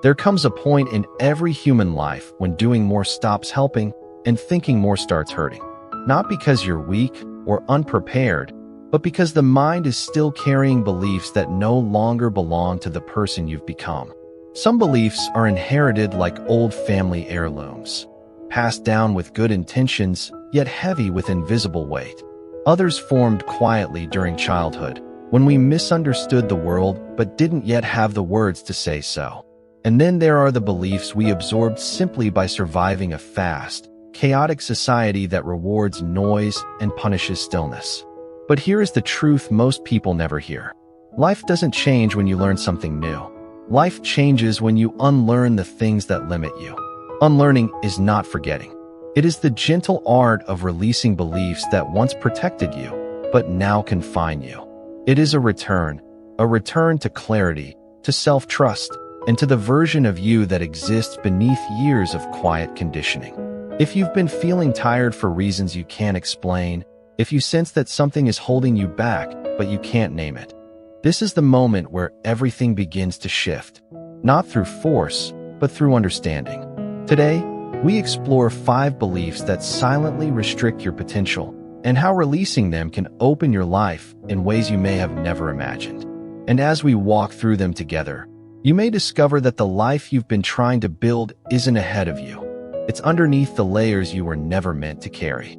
There comes a point in every human life when doing more stops helping and thinking more starts hurting. Not because you're weak or unprepared, but because the mind is still carrying beliefs that no longer belong to the person you've become. Some beliefs are inherited like old family heirlooms, passed down with good intentions, yet heavy with invisible weight. Others formed quietly during childhood, when we misunderstood the world but didn't yet have the words to say so. And then there are the beliefs we absorbed simply by surviving a fast, chaotic society that rewards noise and punishes stillness. But here is the truth most people never hear. Life doesn't change when you learn something new. Life changes when you unlearn the things that limit you. Unlearning is not forgetting. It is the gentle art of releasing beliefs that once protected you, but now confine you. It is a return to clarity, to self-trust, and to the version of you that exists beneath years of quiet conditioning. If you've been feeling tired for reasons you can't explain, if you sense that something is holding you back, but you can't name it, this is the moment where everything begins to shift, not through force, but through understanding. Today, we explore 5 beliefs that silently restrict your potential and how releasing them can open your life in ways you may have never imagined. And as we walk through them together, you may discover that the life you've been trying to build isn't ahead of you. It's underneath the layers you were never meant to carry.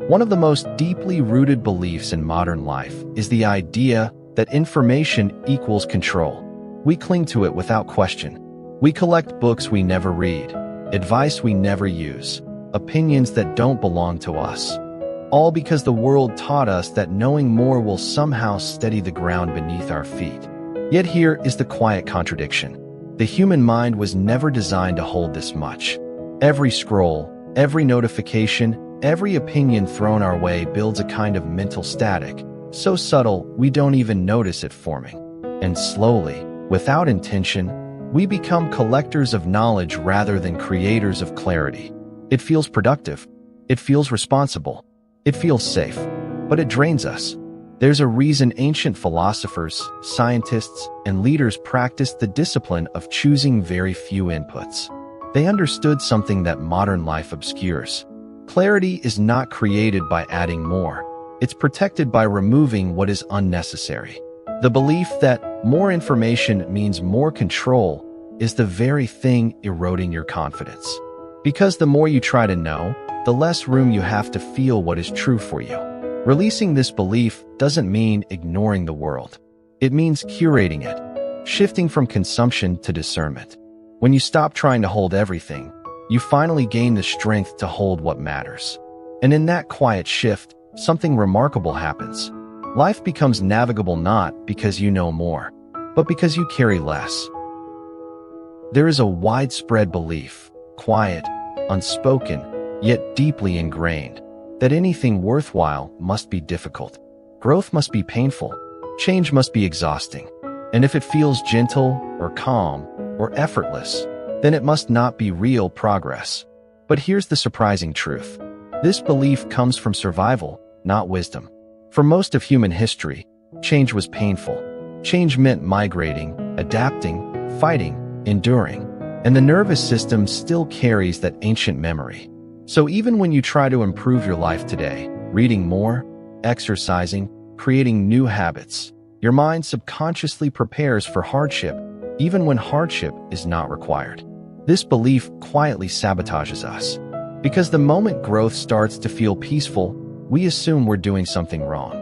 One of the most deeply rooted beliefs in modern life is the idea that information equals control. We cling to it without question. We collect books we never read, advice we never use, opinions that don't belong to us, all because the world taught us that knowing more will somehow steady the ground beneath our feet. Yet here is the quiet contradiction. The human mind was never designed to hold this much. Every scroll, every notification, every opinion thrown our way builds a kind of mental static, so subtle we don't even notice it forming. And slowly, without intention, we become collectors of knowledge rather than creators of clarity. It feels productive. It feels responsible. It feels safe. But it drains us. There's a reason ancient philosophers, scientists, and leaders practiced the discipline of choosing very few inputs. They understood something that modern life obscures. Clarity is not created by adding more. It's protected by removing what is unnecessary. The belief that more information means more control is the very thing eroding your confidence. Because the more you try to know, the less room you have to feel what is true for you. Releasing this belief doesn't mean ignoring the world. It means curating it, shifting from consumption to discernment. When you stop trying to hold everything, you finally gain the strength to hold what matters. And in that quiet shift, something remarkable happens. Life becomes navigable not because you know more, but because you carry less. There is a widespread belief, quiet, unspoken, yet deeply ingrained, that anything worthwhile must be difficult. Growth must be painful. Change must be exhausting. And if it feels gentle or calm or effortless, then it must not be real progress. But here's the surprising truth. This belief comes from survival, not wisdom. For most of human history, change was painful. Change meant migrating, adapting, fighting, enduring. And the nervous system still carries that ancient memory. So even when you try to improve your life today, reading more, exercising, creating new habits, your mind subconsciously prepares for hardship, even when hardship is not required. This belief quietly sabotages us. Because the moment growth starts to feel peaceful, we assume we're doing something wrong.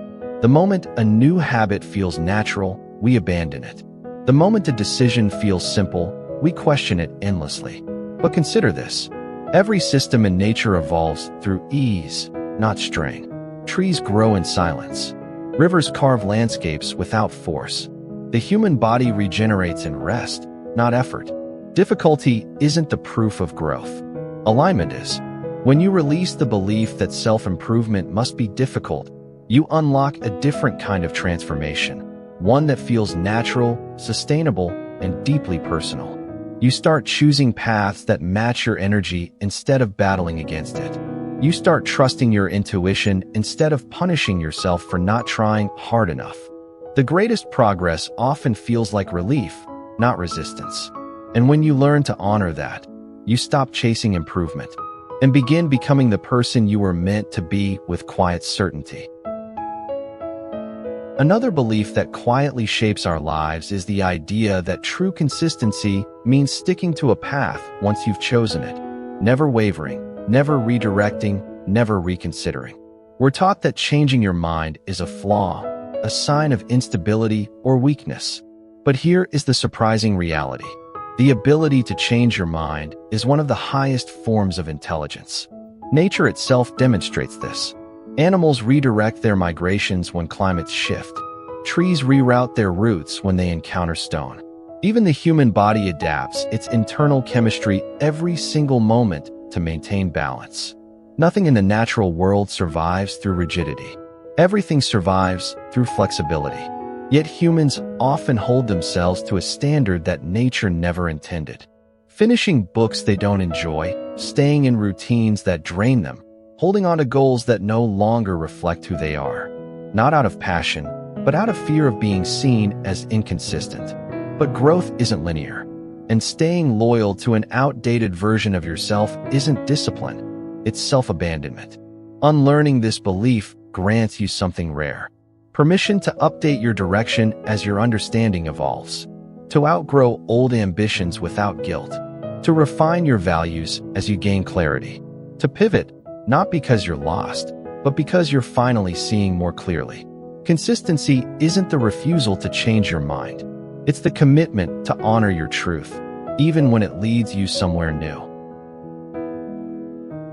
The moment a new habit feels natural, we abandon it. The moment a decision feels simple, we question it endlessly. But consider this. Every system in nature evolves through ease, not strain. Trees grow in silence. Rivers carve landscapes without force. The human body regenerates in rest, not effort. Difficulty isn't the proof of growth. Alignment is. When you release the belief that self-improvement must be difficult, you unlock a different kind of transformation, one that feels natural, sustainable, and deeply personal. You start choosing paths that match your energy instead of battling against it. You start trusting your intuition instead of punishing yourself for not trying hard enough. The greatest progress often feels like relief, not resistance. And when you learn to honor that, you stop chasing improvement and begin becoming the person you were meant to be with quiet certainty. Another belief that quietly shapes our lives is the idea that true consistency means sticking to a path once you've chosen it, never wavering, never redirecting, never reconsidering. We're taught that changing your mind is a flaw, a sign of instability or weakness. But here is the surprising reality. The ability to change your mind is one of the highest forms of intelligence. Nature itself demonstrates this. Animals redirect their migrations when climates shift. Trees reroute their roots when they encounter stone. Even the human body adapts its internal chemistry every single moment to maintain balance. Nothing in the natural world survives through rigidity. Everything survives through flexibility. Yet humans often hold themselves to a standard that nature never intended. Finishing books they don't enjoy, staying in routines that drain them, holding on to goals that no longer reflect who they are. Not out of passion, but out of fear of being seen as inconsistent. But growth isn't linear, and staying loyal to an outdated version of yourself isn't discipline. It's self-abandonment. Unlearning this belief grants you something rare. Permission to update your direction as your understanding evolves. To outgrow old ambitions without guilt. To refine your values as you gain clarity. To pivot, not because you're lost, but because you're finally seeing more clearly. Consistency isn't the refusal to change your mind. It's the commitment to honor your truth, even when it leads you somewhere new.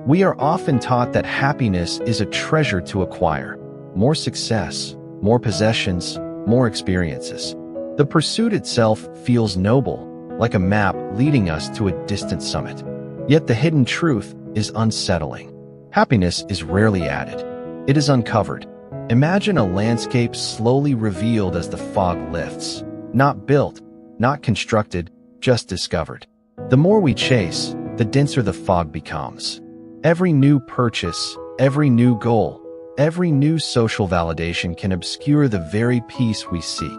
We are often taught that happiness is a treasure to acquire. More success, more possessions, more experiences. The pursuit itself feels noble, like a map leading us to a distant summit. Yet the hidden truth is unsettling. Happiness is rarely added. It is uncovered. Imagine a landscape slowly revealed as the fog lifts. Not built, not constructed, just discovered. The more we chase, the denser the fog becomes. Every new purchase, every new goal, every new social validation can obscure the very peace we seek.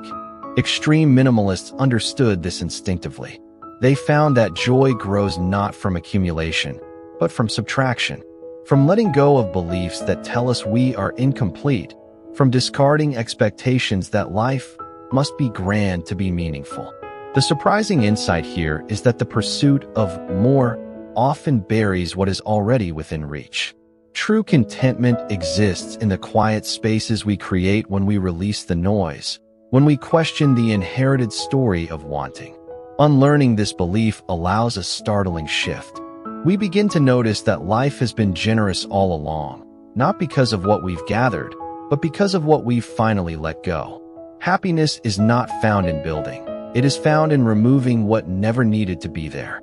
Extreme minimalists understood this instinctively. They found that joy grows not from accumulation, but from subtraction. From letting go of beliefs that tell us we are incomplete, from discarding expectations that life must be grand to be meaningful. The surprising insight here is that the pursuit of more often buries what is already within reach. True contentment exists in the quiet spaces we create when we release the noise, when we question the inherited story of wanting. Unlearning this belief allows a startling shift. We begin to notice that life has been generous all along, not because of what we've gathered, but because of what we've finally let go. Happiness is not found in building. It is found in removing what never needed to be there.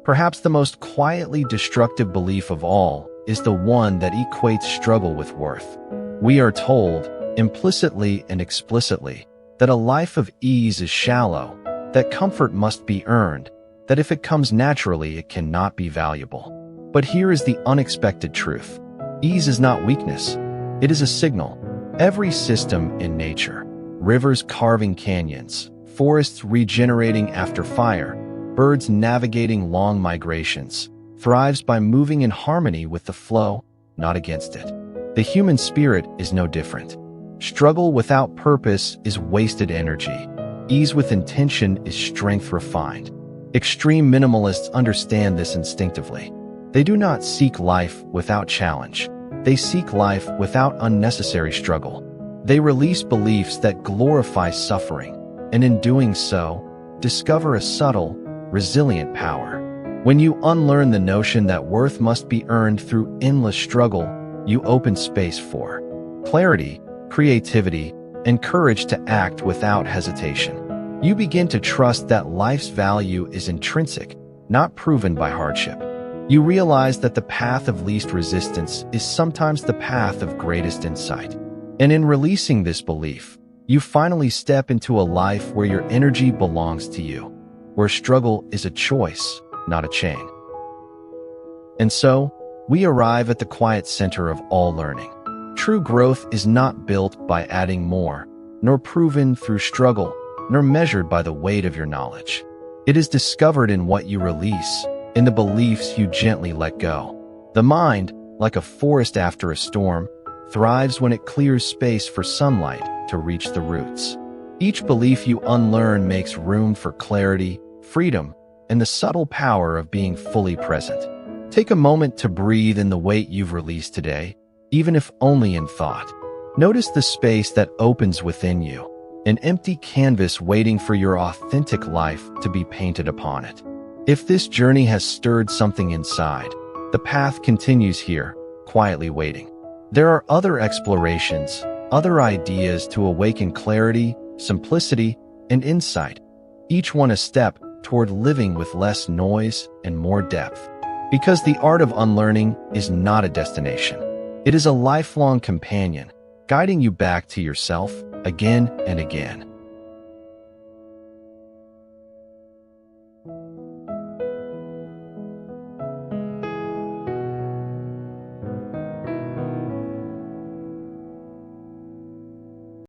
Perhaps the most quietly destructive belief of all is the one that equates struggle with worth. We are told, implicitly and explicitly, that a life of ease is shallow, that comfort must be earned, that if it comes naturally, it cannot be valuable. But here is the unexpected truth. Ease is not weakness. It is a signal. Every system in nature, rivers carving canyons, forests regenerating after fire, birds navigating long migrations, thrives by moving in harmony with the flow, not against it. The human spirit is no different. Struggle without purpose is wasted energy. Ease with intention is strength refined. Extreme minimalists understand this instinctively. They do not seek life without challenge. They seek life without unnecessary struggle. They release beliefs that glorify suffering, and in doing so, discover a subtle, resilient power. When you unlearn the notion that worth must be earned through endless struggle, you open space for clarity, creativity, and courage to act without hesitation. You begin to trust that life's value is intrinsic, not proven by hardship. You realize that the path of least resistance is sometimes the path of greatest insight. And in releasing this belief, you finally step into a life where your energy belongs to you, where struggle is a choice, not a chain. And so, we arrive at the quiet center of all learning. True growth is not built by adding more, nor proven through struggle, nor measured by the weight of your knowledge. It is discovered in what you release, in the beliefs you gently let go. The mind, like a forest after a storm, thrives when it clears space for sunlight to reach the roots. Each belief you unlearn makes room for clarity, freedom, and the subtle power of being fully present. Take a moment to breathe in the weight you've released today, even if only in thought. Notice the space that opens within you, an empty canvas waiting for your authentic life to be painted upon it. If this journey has stirred something inside, the path continues here, quietly waiting. There are other explorations, other ideas to awaken clarity, simplicity, and insight, each one a step toward living with less noise and more depth. Because the art of unlearning is not a destination. It is a lifelong companion, guiding you back to yourself again and again.